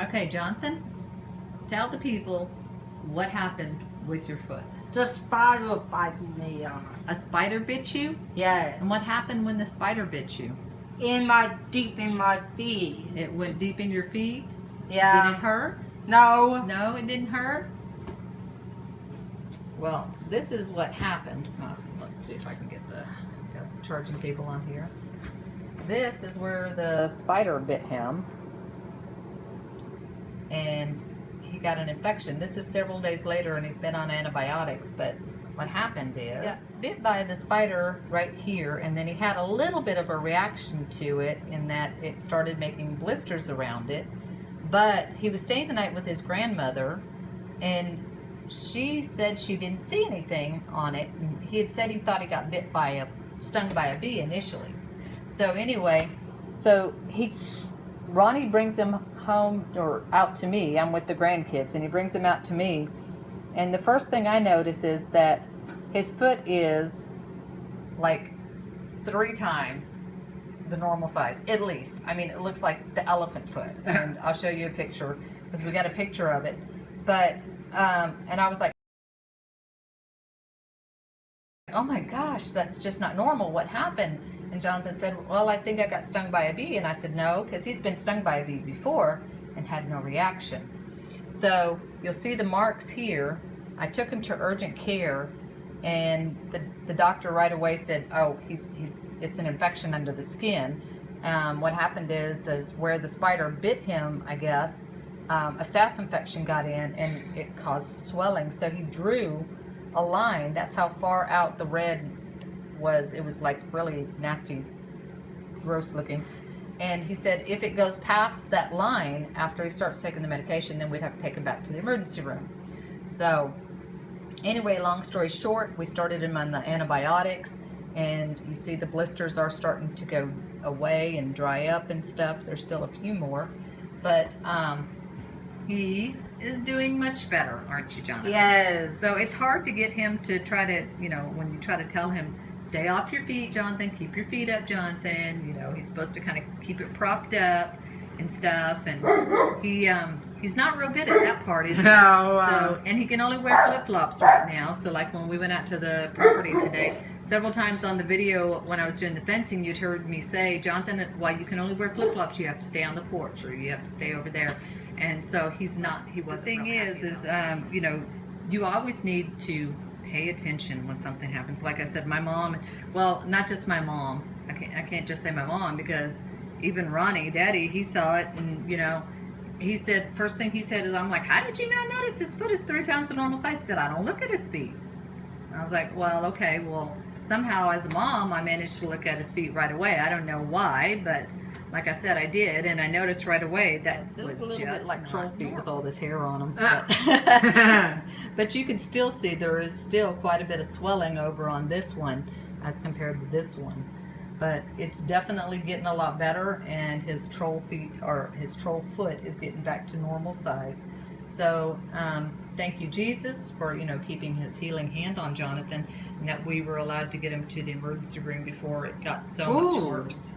Okay, Jonathan, tell the people what happened with your foot. The spider biting me on. A spider bit you? Yes. And what happened when the spider bit you? Deep in my feet. It went deep in your feet? Yeah. Did it hurt? No. No, it didn't hurt? Well, this is what happened. Let's see if I can get the charging cable on here. This is where the spider bit him. And he got an infection. This is several days later and he's been on antibiotics, but what happened is he got bit by the spider right here, and then he had a little bit of a reaction to it in that it started making blisters around it. But he was staying the night with his grandmother, and she said she didn't see anything on it, and he had said he thought he got stung by a bee initially. So anyway, Ronnie brings him home or out to me. I'm with the grandkids, and he brings him out to me. And the first thing I notice is that his foot is like 3 times the normal size, at least. I mean, it looks like the elephant foot. And I'll show you a picture because we got a picture of it. But, and I was like, oh my gosh, that's just not normal. What happened? And Jonathan said, well, I think I got stung by a bee. And I said, no, because he's been stung by a bee before and had no reaction. So you'll see the marks here. I took him to urgent care, and the doctor right away said, oh, it's an infection under the skin. What happened is where the spider bit him, I guess, a staph infection got in and it caused swelling. So he drew a line. That's how far out the red was. It was like really nasty, gross looking. And he said if it goes past that line after he starts taking the medication, then we'd have to take him back to the emergency room. So anyway, long story short, we started him on the antibiotics, and you see the blisters are starting to go away and dry up and stuff. There's still a few more, but he is doing much better, aren't you, Jonathan? Yes. So it's hard to get him to try to, when you try to tell him, stay off your feet, Jonathan, keep your feet up, Jonathan. He's supposed to kind of keep it propped up and stuff, and he's not real good at that part, is he? No. So, and he can only wear flip-flops right now. So like when we went out to the property today, several times on the video when I was doing the fencing, you'd heard me say, Jonathan, while you can only wear flip-flops, you have to stay on the porch, or you have to stay over there. And so he wasn't. The thing is you always need to pay attention when something happens. Like I said, my mom, well, not just my mom. I can't just say my mom, because even Ronnie, Daddy, he saw it, and he said, first thing he said is, I'm like, how did you not notice his foot is 3 times the normal size? He said, I don't look at his feet. And I was like, well, okay, well, somehow as a mom, I managed to look at his feet right away. I don't know why, but like I said, I did, and I noticed right away that it was a little bit like troll feet with all this hair on them. But you can still see there is still quite a bit of swelling over on this one as compared to this one. But it's definitely getting a lot better, and his troll foot is getting back to normal size. So thank you, Jesus, for keeping his healing hand on Jonathan, and that we were allowed to get him to the emergency room before it got so much worse.